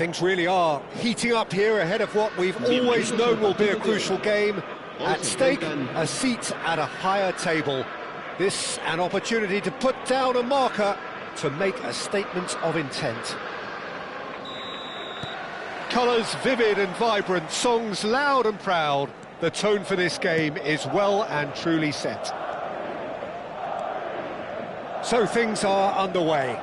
Things really are heating up here ahead of what we've always known will be a crucial game. At stake, a seat at a higher table. This an opportunity to put down a marker, to make a statement of intent. Colours vivid and vibrant, songs loud and proud. The tone for this game is well and truly set. So things are underway.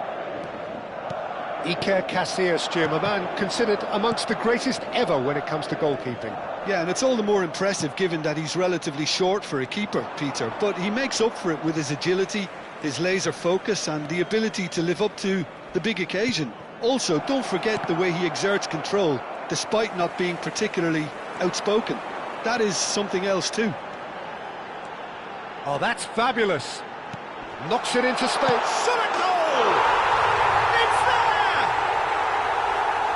Iker Casillas, Jim, a man considered amongst the greatest ever when it comes to goalkeeping. Yeah, and it's all the more impressive given that he's relatively short for a keeper, Peter. But he makes up for it with his agility, his laser focus and the ability to live up to the big occasion. Also, don't forget the way he exerts control, despite not being particularly outspoken. That is something else too. Oh, that's fabulous. Knocks it into space. Shot a goal!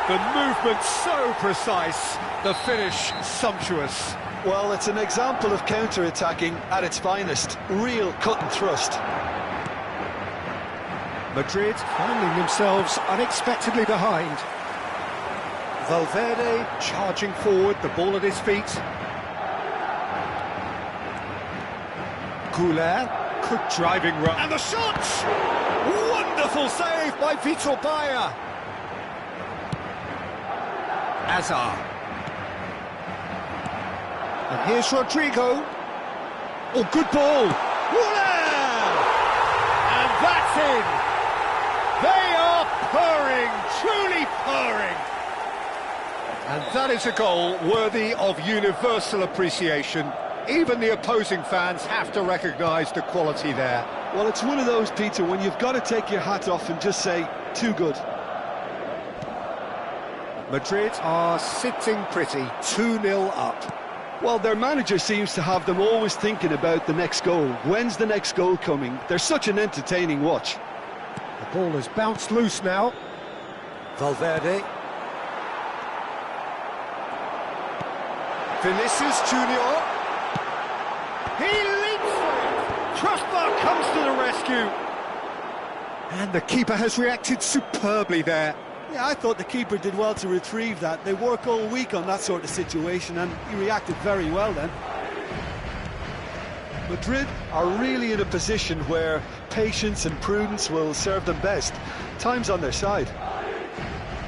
The movement so precise, the finish sumptuous. Well, it's an example of counter-attacking at its finest. Real cut and thrust. Madrid finding themselves unexpectedly behind. Valverde charging forward, the ball at his feet. Goulet, good driving run. And the shot! Wonderful save by Vitor Bayer. Hazard. And here's Rodrigo. Oh, good ball. Wow! And that's in. They are purring, truly purring. And that is a goal worthy of universal appreciation. Even the opposing fans have to recognise the quality there. Well, it's one of those, Peter, when you've got to take your hat off and just say, too good. Madrid are sitting pretty, 2-0 up. Well, their manager seems to have them always thinking about the next goal. When's the next goal coming? They're such an entertaining watch. The ball has bounced loose now. Valverde. Vinicius Junior. He leaps for it. Crossbar comes to the rescue. And the keeper has reacted superbly there. Yeah, I thought the keeper did well to retrieve that. They work all week on that sort of situation, and he reacted very well then. Madrid are really in a position where patience and prudence will serve them best. Time's on their side.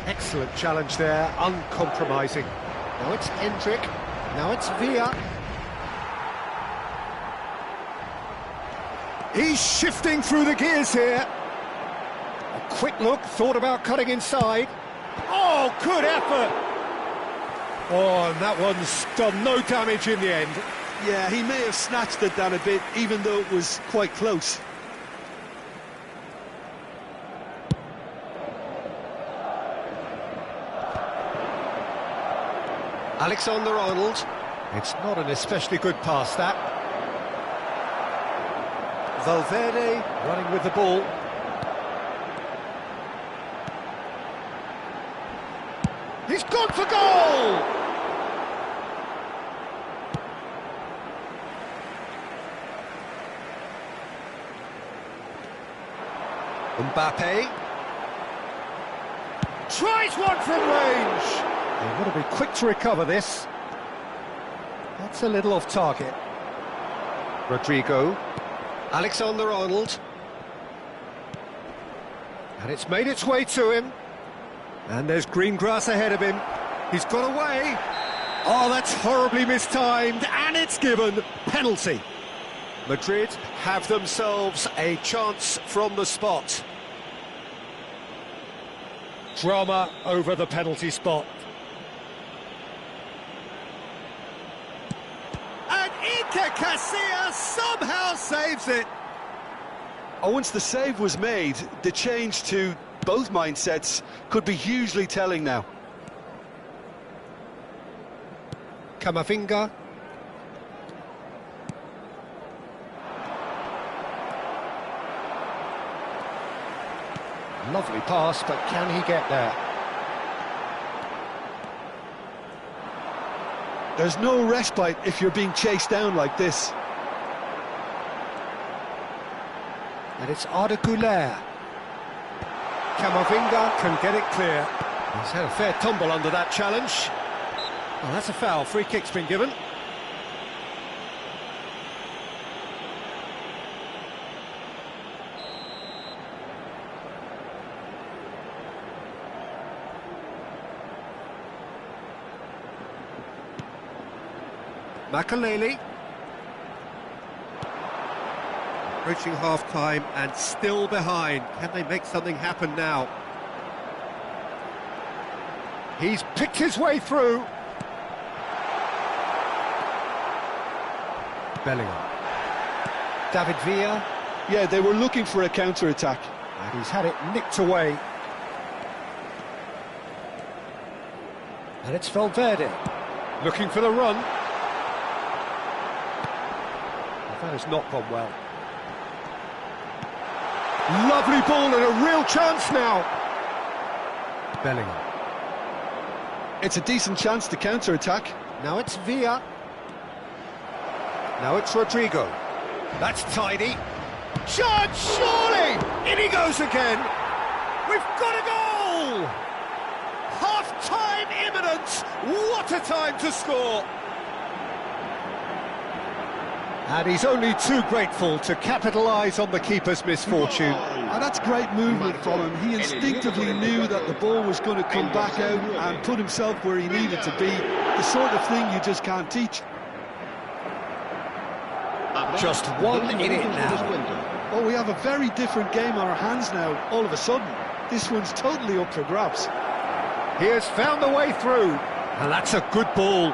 Excellent challenge there, uncompromising. Now it's Hendrick, now it's Villa. He's shifting through the gears here. A quick look, thought about cutting inside. Oh, good effort! Oh, and that one's done no damage in the end. Yeah, he may have snatched it down a bit, even though it was quite close. Alexander-Arnold. It's not an especially good pass, that. Valverde running with the ball. He's gone for goal! Mbappe tries one from range. They've got to be quick to recover this. That's a little off target. Rodrigo. Alexander-Arnold. And it's made its way to him. And there's green grass ahead of him. He's got away. Oh, that's horribly mistimed, and it's given. Penalty. Madrid have themselves a chance from the spot. Drama over the penalty spot. And Iker Casillas somehow saves it. Oh, once the save was made, the change to both mindsets could be hugely telling now. Camavinga. Lovely pass, but can he get there? There's no respite if you're being chased down like this. And it's Arda Güler. Camavinga can get it clear. He's had a fair tumble under that challenge. Well, that's a foul. Free kick's been given. Makaleli. Reaching half-time and still behind. Can they make something happen now? He's picked his way through. Bellingham. David Villa. Yeah, they were looking for a counter-attack. And he's had it nicked away. And it's Valverde. Looking for the run. That has not gone well. Lovely ball and a real chance now. Bellingham. It's a decent chance to counter-attack. Now it's Villa. Now it's Rodrigo. That's tidy. Chance, surely! In he goes again. We've got a goal! Half-time imminent. What a time to score! And he's only too grateful to capitalise on the keeper's misfortune. And that's great movement from him. He instinctively knew that the ball was going to come back out and put himself where he needed to be. The sort of thing you just can't teach. Just 1 in it now. Oh, we have a very different game on our hands now, all of a sudden. This one's totally up for grabs. He has found the way through. And that's a good ball.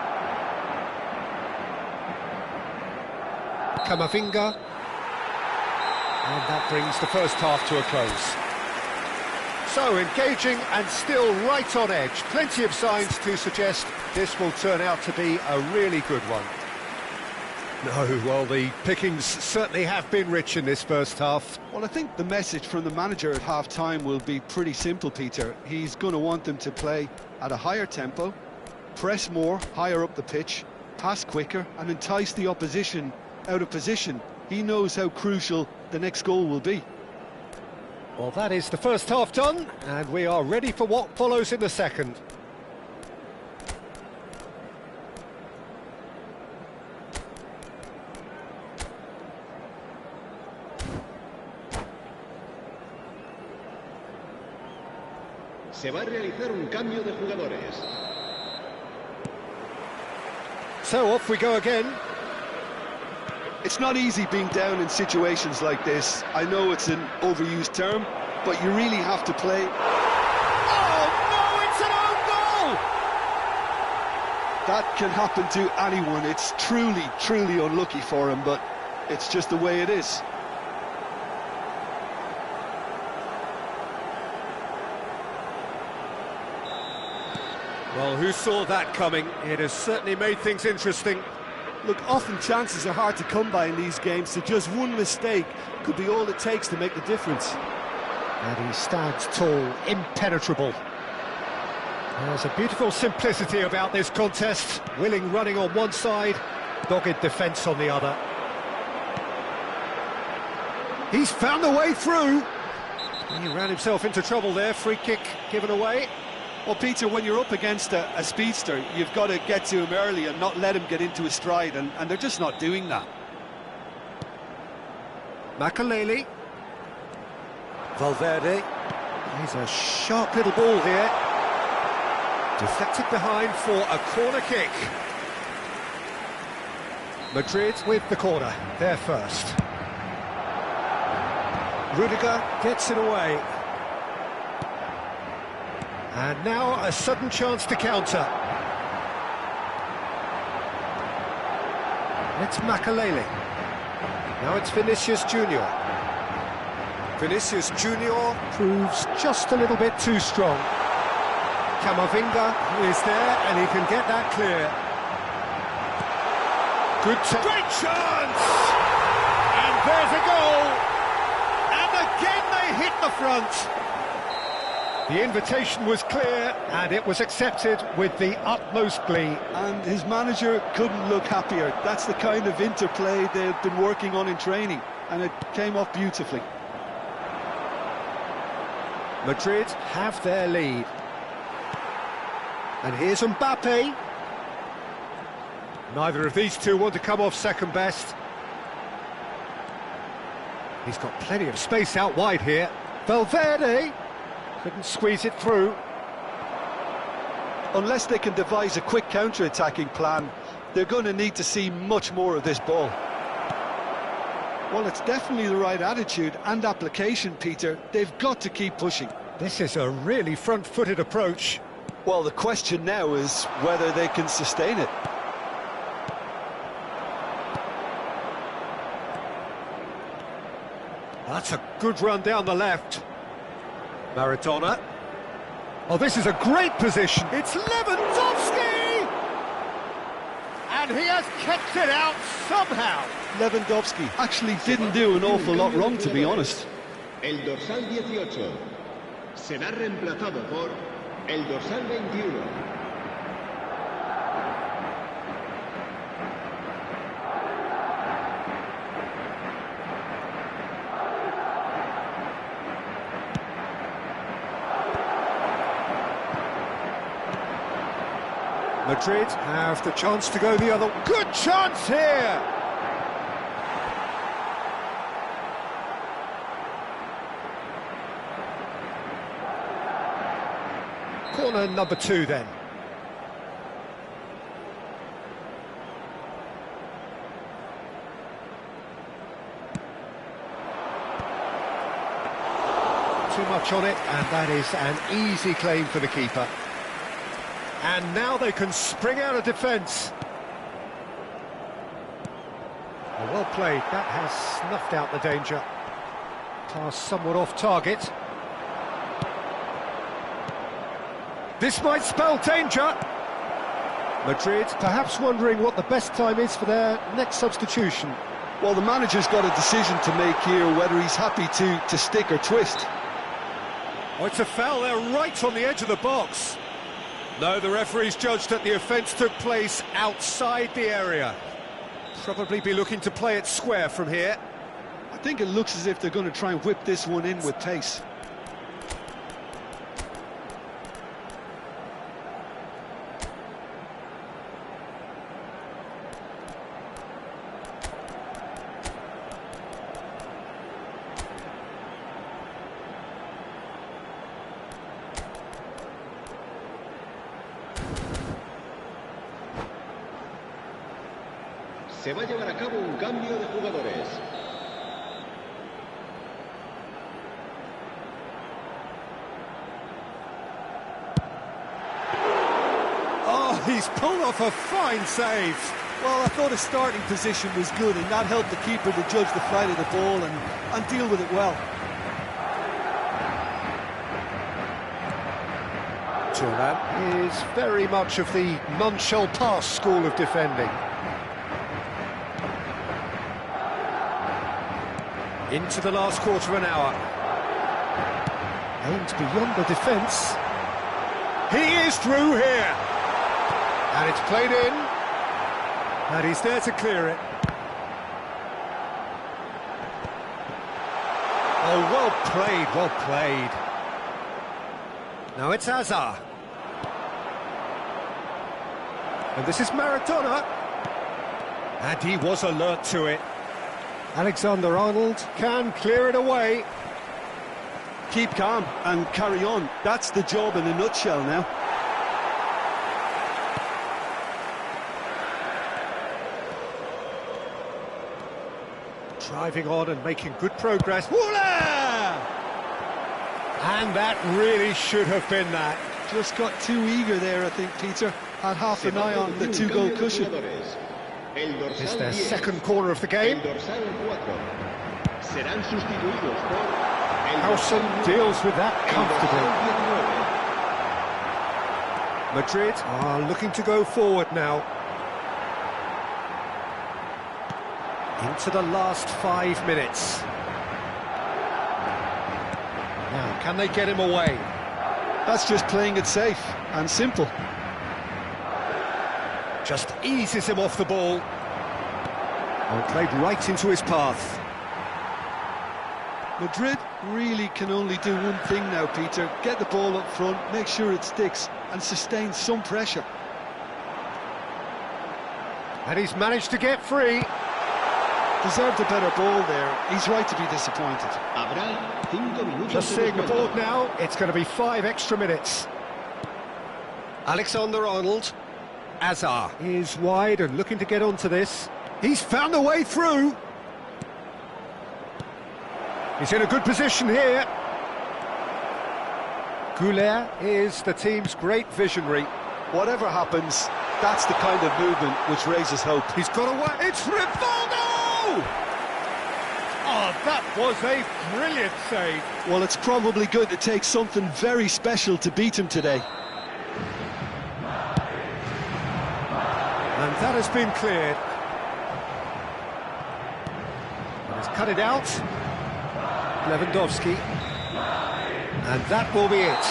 Camavinga. And that brings the first half to a close. So, engaging and still right on edge. Plenty of signs to suggest this will turn out to be a really good one. No, well, the pickings certainly have been rich in this first half. Well, I think the message from the manager at half-time will be pretty simple, Peter. He's going to want them to play at a higher tempo, press more, higher up the pitch, pass quicker, and entice the opposition out of position. He knows how crucial the next goal will be. Well, that is the first half done, and we are ready for what follows in the second. Se va a realizar un cambio de jugadores. So off we go again. It's not easy being down in situations like this. I know it's an overused term, but you really have to play. Oh, no, it's an own goal! That can happen to anyone. It's truly, truly unlucky for him, but it's just the way it is. Well, who saw that coming? It has certainly made things interesting. Look, often chances are hard to come by in these games, so just one mistake could be all it takes to make the difference. And he stands tall, impenetrable. There's a beautiful simplicity about this contest. Willing running on one side, dogged defence on the other. He's found a way through. He ran himself into trouble there, free kick given away. Well, Peter, when you're up against a speedster, you've got to get to him early and not let him get into his stride, and they're just not doing that. Makaleli. Valverde. He's a sharp little ball here. Deflected behind for a corner kick. Madrid with the corner, there first. Rudiger gets it away. And now a sudden chance to counter. It's Makaleli. Now it's Vinicius Junior. Vinicius Junior proves just a little bit too strong. Camavinga is there and he can get that clear. Great chance! And there's a goal! And again they hit the front. The invitation was clear, and it was accepted with the utmost glee. And his manager couldn't look happier. That's the kind of interplay they've been working on in training, and it came off beautifully. Madrid have their lead. And here's Mbappe. Neither of these two want to come off second best. He's got plenty of space out wide here. Valverde couldn't squeeze it through. Unless they can devise a quick counter-attacking plan, they're going to need to see much more of this ball. Well, it's definitely the right attitude and application, Peter. They've got to keep pushing. This is a really front-footed approach. Well, the question now is whether they can sustain it. That's a good run down the left. Maradona. Oh, this is a great position. It's Lewandowski! And he has kept it out somehow. Lewandowski actually didn't do an awful lot wrong, to be honest. El dorsal 18 será reemplazado por el dorsal 21. Madrid have the chance to go the other. Good chance here! Corner number 2 then. Too much on it, and that is an easy claim for the keeper. And now they can spring out of defence. Well played, that has snuffed out the danger. Pass somewhat off target. This might spell danger. Madrid perhaps wondering what the best time is for their next substitution. Well, the manager's got a decision to make here, whether he's happy to stick or twist. Oh, it's a foul there right on the edge of the box. No, the referee's judged that the offence took place outside the area. Probably be looking to play it square from here. I think it looks as if they're going to try and whip this one in with pace. Se va a llevar a cabo un cambio de jugadores. Oh, he's pulled off a fine save. Well, I thought his starting position was good, and that helped the keeper to judge the flight of the ball and deal with it well. Thuram is very much of the none-shall-pass school of defending. Into the last quarter of an hour. Aimed beyond the defence. He is through here. And it's played in. And he's there to clear it. Oh, well played, well played. Now it's Hazard. And this is Maradona. And he was alert to it. Alexander-Arnold can clear it away. Keep calm and carry on. That's the job in a nutshell now. Driving on and making good progress. Voila! And that really should have been that. Just got too eager there, I think, Peter. Had half an eye on the two-goal cushion. It's their second corner of the game. Howson deals with that comfortably. Madrid are looking to go forward now. Into the last 5 minutes. Now, can they get him away? That's just playing it safe and simple. Just eases him off the ball. Oh, played right into his path. Madrid really can only do one thing now, Peter. Get the ball up front, make sure it sticks, and sustain some pressure. And he's managed to get free. Deserved a better ball there. He's right to be disappointed. Habrá 5 minutos Just de seeing the descuento. board now, it's going to be 5 extra minutes. Alexander-Arnold. Azar is wide and looking to get onto this. He's found a way through. He's in a good position here. Goulet is the team's great visionary. Whatever happens, that's the kind of movement which raises hope. He's got away. It's Rivaldo! Oh, that was a brilliant save. Well, it's probably going to take something very special to beat him today. And that has been cleared. He's cut it out. Lewandowski. And that will be it.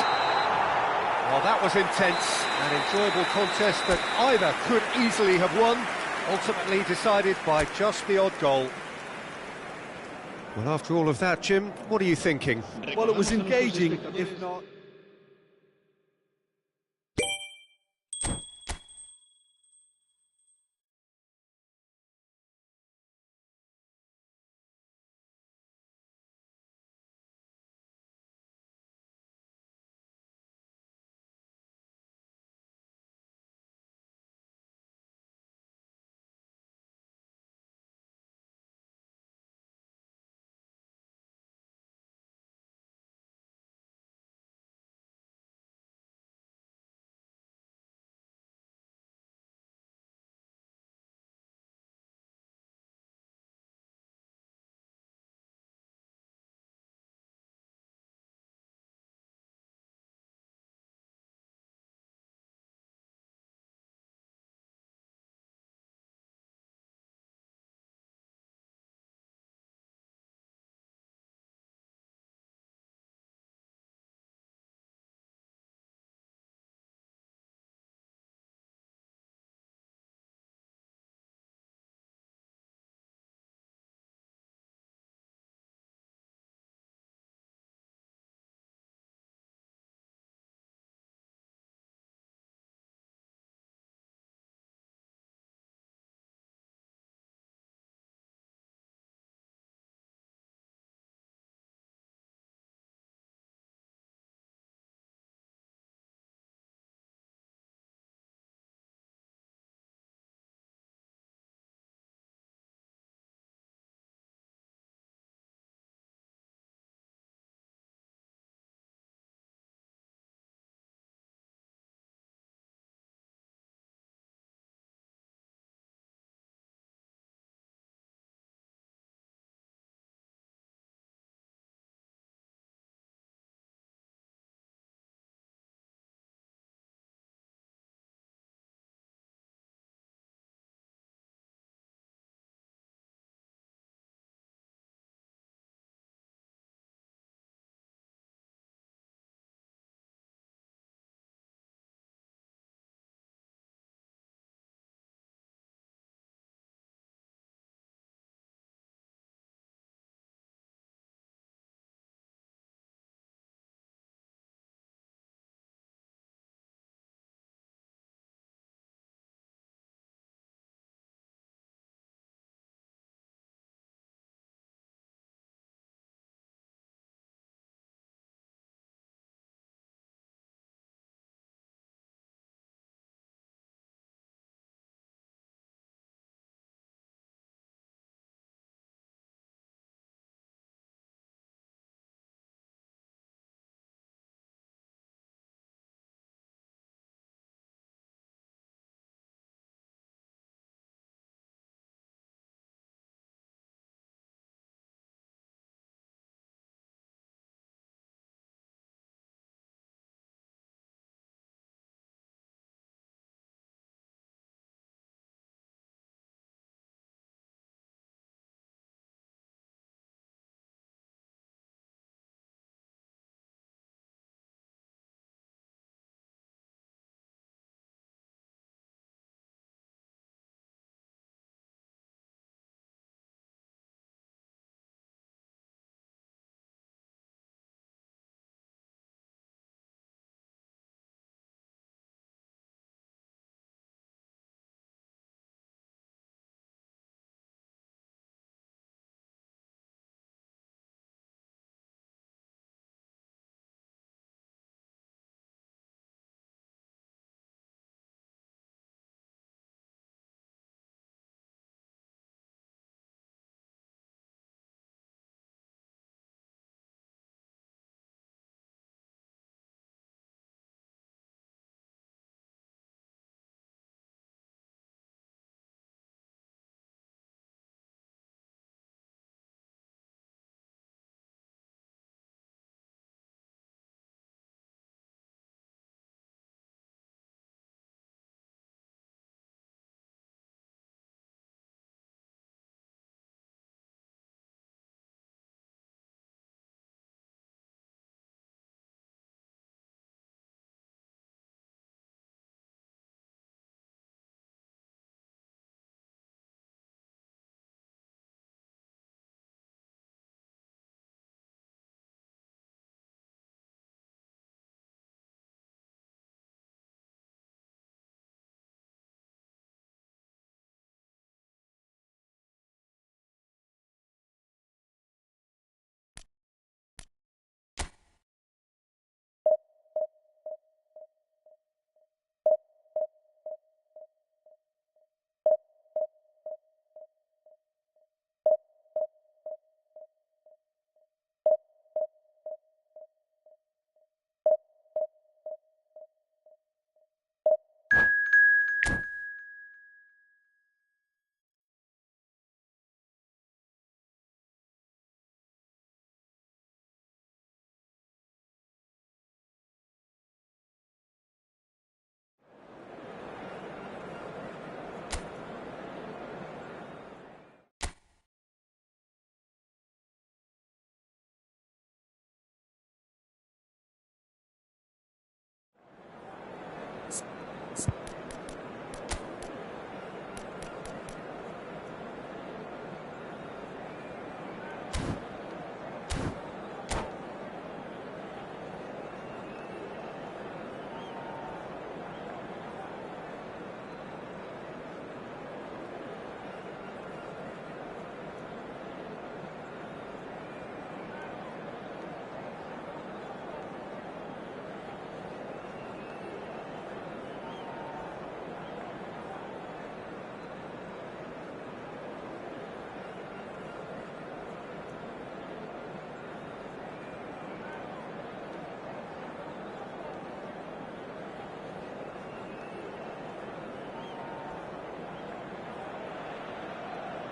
Well, that was intense, an enjoyable contest that either could easily have won, ultimately decided by just the odd goal. Well, after all of that, Jim, what are you thinking? Well, it was engaging, if not...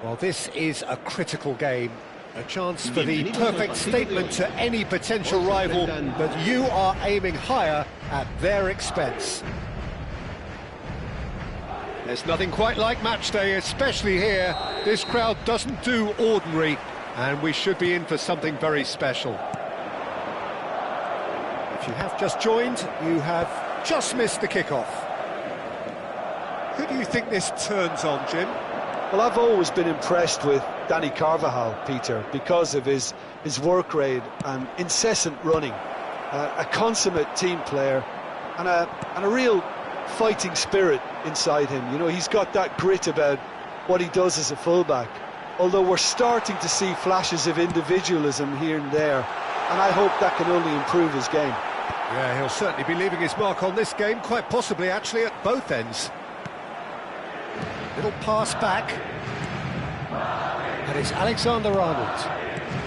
Well, this is a critical game. A chance for the perfect statement to any potential rival, but you are aiming higher at their expense. There's nothing quite like match day, especially here. This crowd doesn't do ordinary, and we should be in for something very special. If you have just joined, you have just missed the kickoff. Who do you think this turns on, Jim? Well, I've always been impressed with Danny Carvajal, Peter, because of his work rate and incessant running. A consummate team player and a real fighting spirit inside him. You know, he's got that grit about what he does as a fullback. Although we're starting to see flashes of individualism here and there, and I hope that can only improve his game. Yeah, he'll certainly be leaving his mark on this game, quite possibly actually at both ends. Little pass back. And it's Alexander-Arnold.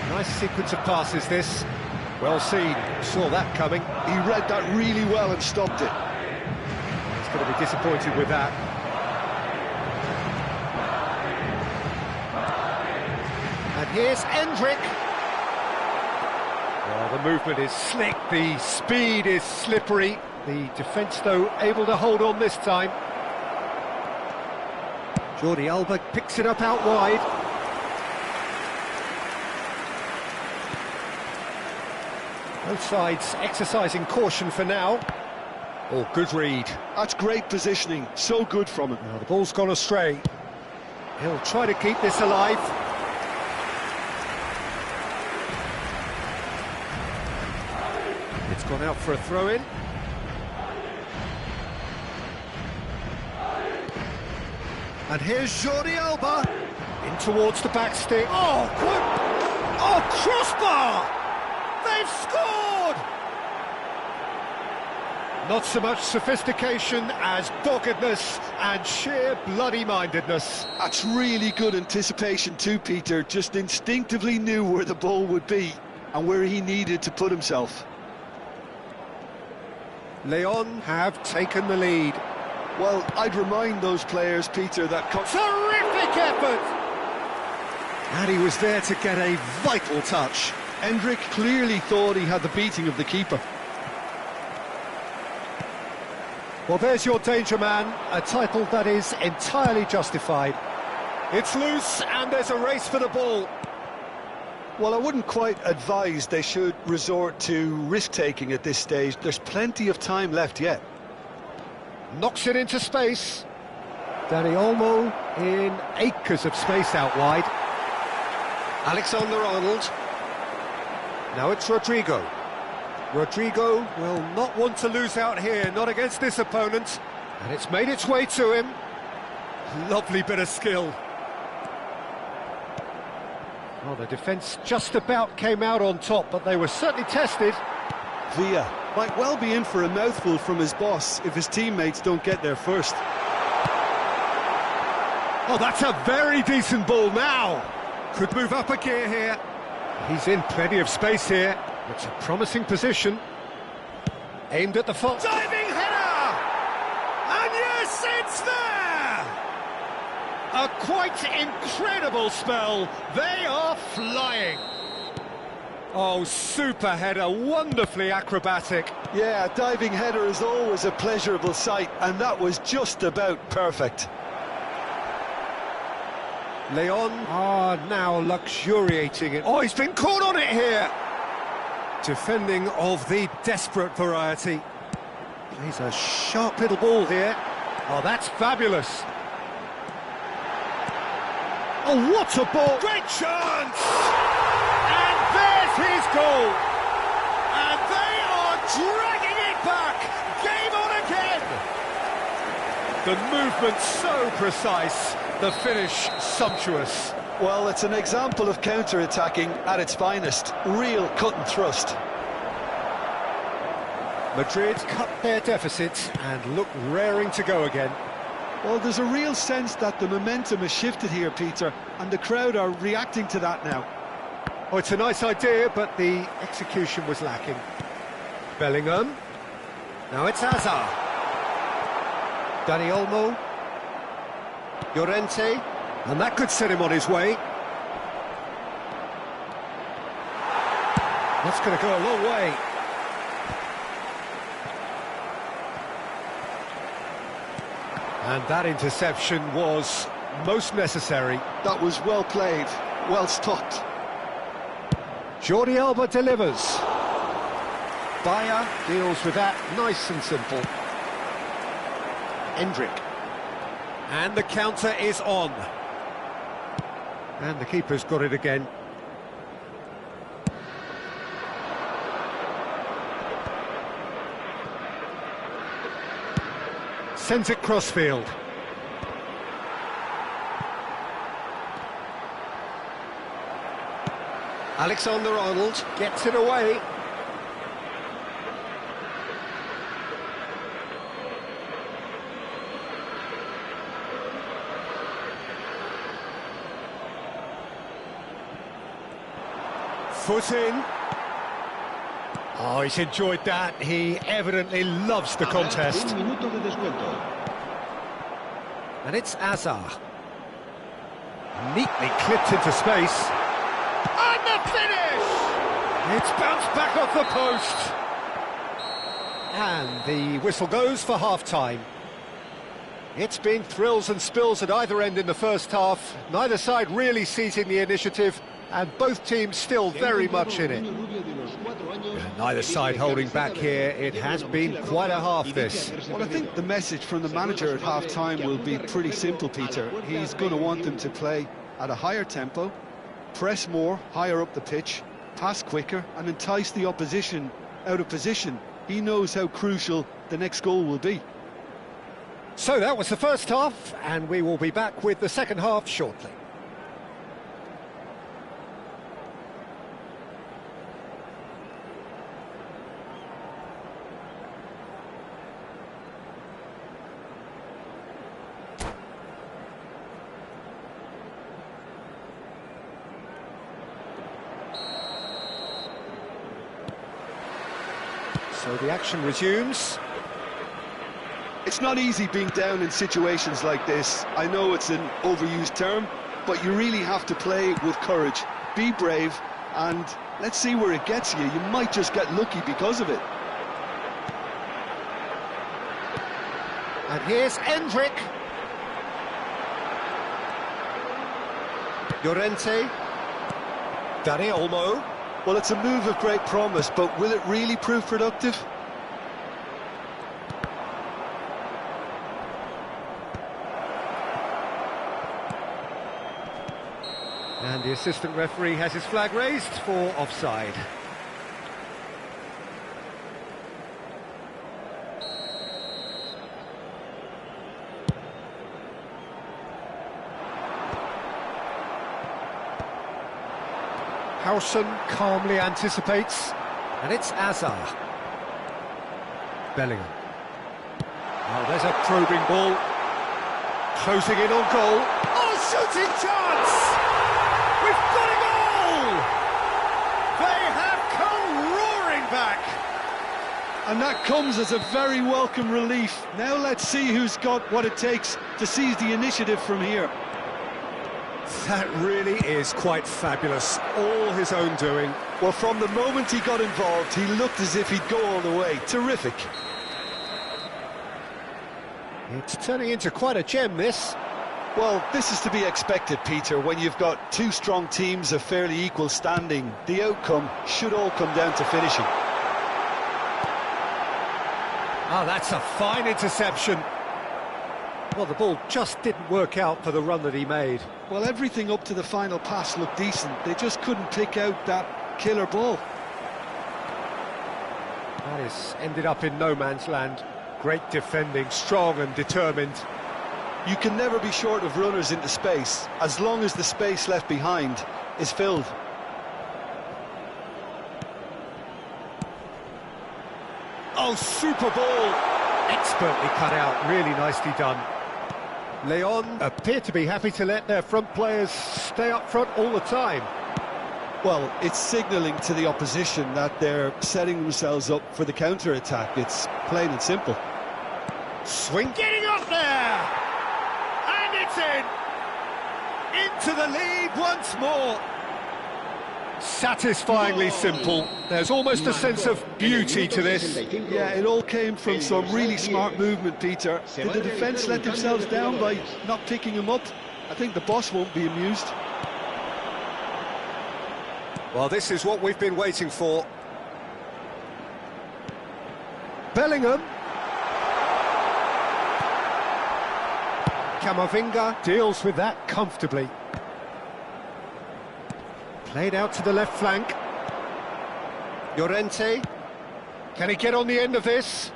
Nice sequence of passes this. Well seen, saw that coming. He read that really well and stopped it. He's going to be disappointed with that. And here's Endrick. Well, the movement is slick, the speed is slippery. The defence, though, able to hold on this time. Jordi Alba picks it up out wide. Both sides exercising caution for now. Oh, good read. That's great positioning, so good from him. Now the ball's gone astray. He'll try to keep this alive. It's gone out for a throw-in. And here's Jordi Alba. In towards the back stick. Oh, good! Oh, crossbar! They've scored! Not so much sophistication as doggedness and sheer bloody-mindedness. That's really good anticipation too, Peter. Just instinctively knew where the ball would be and where he needed to put himself. Leon have taken the lead. Well, I'd remind those players, Peter, that... Terrific effort! And he was there to get a vital touch. Endrick clearly thought he had the beating of the keeper. Well, there's your danger man, a title that is entirely justified. It's loose, and there's a race for the ball. Well, I wouldn't quite advise they should resort to risk-taking at this stage. There's plenty of time left yet. Knocks it into space. Dani Olmo in acres of space out wide. Alexander-Arnold. Now it's Rodrigo. Rodrigo will not want to lose out here, not against this opponent. And it's made its way to him. Lovely bit of skill. Well, the defence just about came out on top, but they were certainly tested. Villa might well be in for a mouthful from his boss if his teammates don't get there first. Oh, that's a very decent ball now. Could move up a gear here. He's in plenty of space here. It's a promising position. Aimed at the far... Diving header! And yes, it's there! A quite incredible spell. They are flying. Oh, super header, wonderfully acrobatic. Yeah, a diving header is always a pleasurable sight, and that was just about perfect. Leon are now luxuriating it. Oh, he's been caught on it here. Defending of the desperate variety. Plays a sharp little ball here. Oh, that's fabulous. Oh, what a ball! Great chance! And there's his goal! And they are dragging it back! Game on again! The movement so precise, the finish sumptuous. Well, it's an example of counter-attacking at its finest. Real cut and thrust. Madrid cut their deficit and look raring to go again. Well, there's a real sense that the momentum has shifted here, Peter, and the crowd are reacting to that now. Oh, it's a nice idea, but the execution was lacking. Bellingham. Now it's Hazard. Dani Olmo. Llorente. And that could set him on his way. That's going to go a long way. And that interception was most necessary. That was well played, well stopped. Jordi Alba delivers. Bayer deals with that nice and simple. Endrick. And the counter is on. And the keeper's got it again. Sends it crossfield. Alexander-Arnold gets it away. Foot in. Oh, he's enjoyed that. He evidently loves the contest. And it's Azar. Neatly clipped into space. And the finish! It's bounced back off the post. And the whistle goes for half-time. It's been thrills and spills at either end in the first half. Neither side really seizing the initiative, and both teams still very much in it. Neither side holding back here. It has been quite a half, this. Well, I think the message from the manager at half-time will be pretty simple, Peter. He's going to want them to play at a higher tempo, press more, higher up the pitch, pass quicker, and entice the opposition out of position. He knows how crucial the next goal will be. So that was the first half, and we will be back with the second half shortly. So the action resumes. It's not easy being down in situations like this. I know it's an overused term, but you really have to play with courage. Be brave, and let's see where it gets you. You might just get lucky because of it. And here's Endrick. Llorente. Dani Olmo. Well, it's a move of great promise, but will it really prove productive? And the assistant referee has his flag raised for offside. Howson calmly anticipates, and it's Azar. Bellingham. Oh, there's a probing ball. Closing in on goal. Oh, shooting chance! We've got a goal! They have come roaring back! And that comes as a very welcome relief. Now let's see who's got what it takes to seize the initiative from here. That really is quite fabulous, all his own doing. Well, from the moment he got involved, he looked as if he'd go all the way. Terrific. It's turning into quite a gem, this. Well, this is to be expected, Peter. When you've got two strong teams of fairly equal standing, the outcome should all come down to finishing. Oh, that's a fine interception. Well, the ball just didn't work out for the run that he made. Well, everything up to the final pass looked decent. They just couldn't pick out that killer ball. That has ended up in no man's land. Great defending, strong and determined. You can never be short of runners into space, as long as the space left behind is filled. Oh, super ball! Expertly cut out, really nicely done. Leon appear to be happy to let their front players stay up front all the time. Well, it's signalling to the opposition that they're setting themselves up for the counter-attack. It's plain and simple. Swing getting up there! And it's in! into the lead once more. Satisfyingly simple. There's almost a sense of beauty to this. Yeah, it all came from some really smart movement, Peter. Did the defence let themselves down by not picking him up? I think the boss won't be amused. Well, this is what we've been waiting for. Bellingham. Camavinga deals with that comfortably. Played out to the left flank. Llorente. Can he get on the end of this?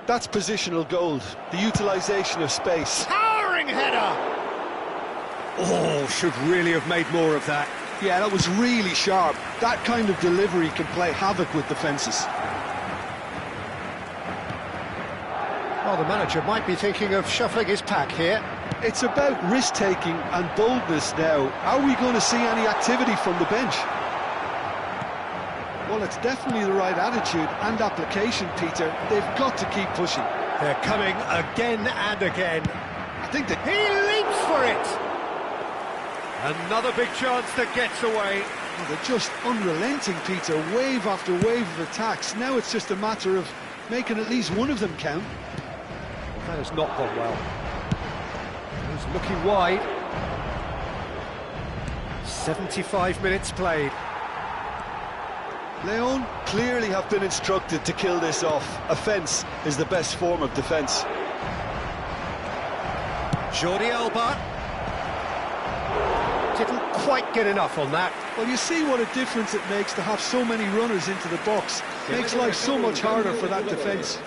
That's positional gold, the utilisation of space. Towering header! Oh, should really have made more of that. Yeah, that was really sharp. That kind of delivery can play havoc with defences. Well, the manager might be thinking of shuffling his pack here. It's about risk-taking and boldness now. Are we going to see any activity from the bench? Well, it's definitely the right attitude and application, Peter. They've got to keep pushing. They're coming again and again. I think that He leaps for it! Another big chance that gets away. well, they're just unrelenting, Peter. Wave after wave of attacks. Now it's just a matter of making at least one of them count. That has not gone well. He's looking wide. 75 minutes played. Leon clearly have been instructed to kill this off. Offence is the best form of defence. Jordi Alba. Didn't quite get enough on that. Well, you see what a difference it makes to have so many runners into the box. Makes life so much harder for that defence.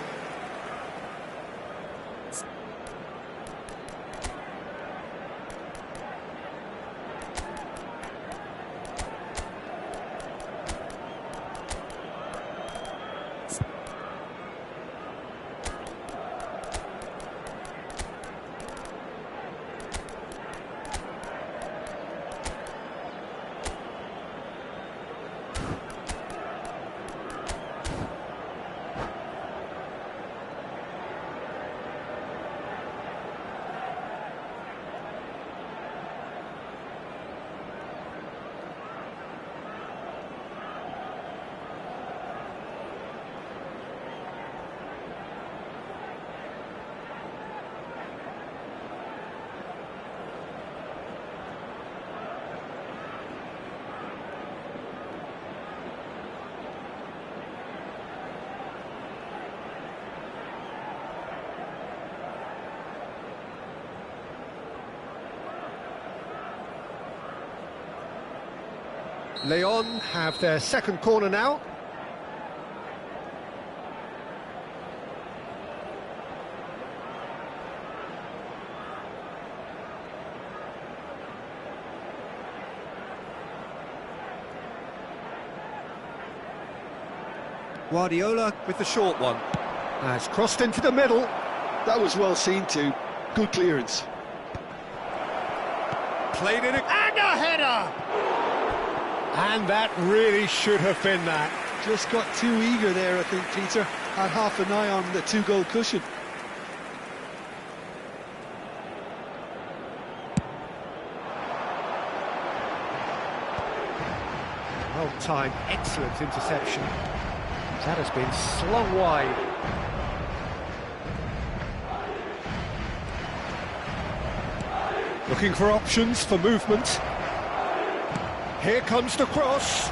Leon have their second corner now. Guardiola with the short one. Has crossed into the middle. That was well seen too. Good clearance. Played in and a header! And that really should have been that. Just got too eager there, I think, Peter. Had half an eye on the two-goal cushion. Well-timed, excellent interception. That has been slung wide. Looking for options for movement. Here comes the cross.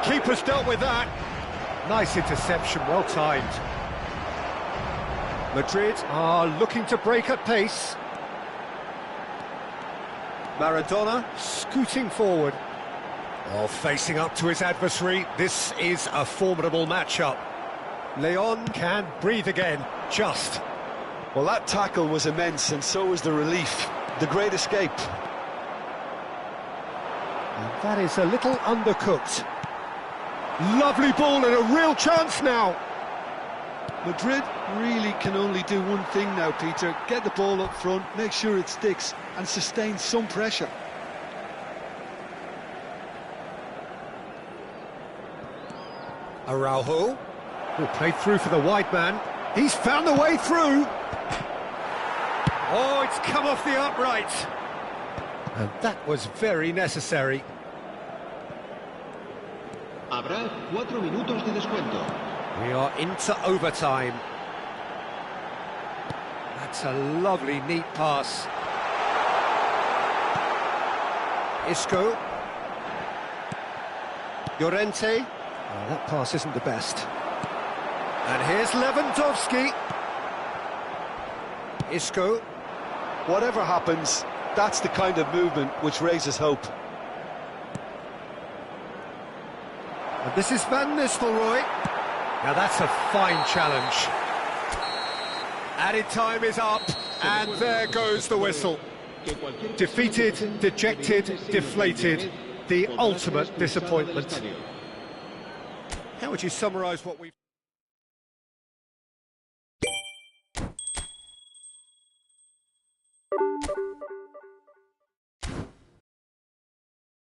Keeper's dealt with that. Nice interception, well timed. Madrid are looking to break at pace. Maradona scooting forward. While facing up to his adversary, this is a formidable matchup. Leon can breathe again, just. Well, that tackle was immense, and so was the relief. The great escape. And that is a little undercooked. Lovely ball and a real chance now. Madrid really can only do one thing now, Peter. Get the ball up front, make sure it sticks, and sustain some pressure. Araujo, who played through for the wide man. He's found the way through. Oh, it's come off the upright. And that was very necessary. Habrá 4 minutos de descuento. We are into overtime. That's a lovely, neat pass. Isco. Llorente. Oh, that pass isn't the best. And here's Lewandowski. Isco. Whatever happens, that's the kind of movement which raises hope. And this is Van Nistelrooy. Now that's a fine challenge. Added time is up, and there goes the whistle. Defeated, dejected, deflated. The ultimate disappointment. How would you summarise what we've...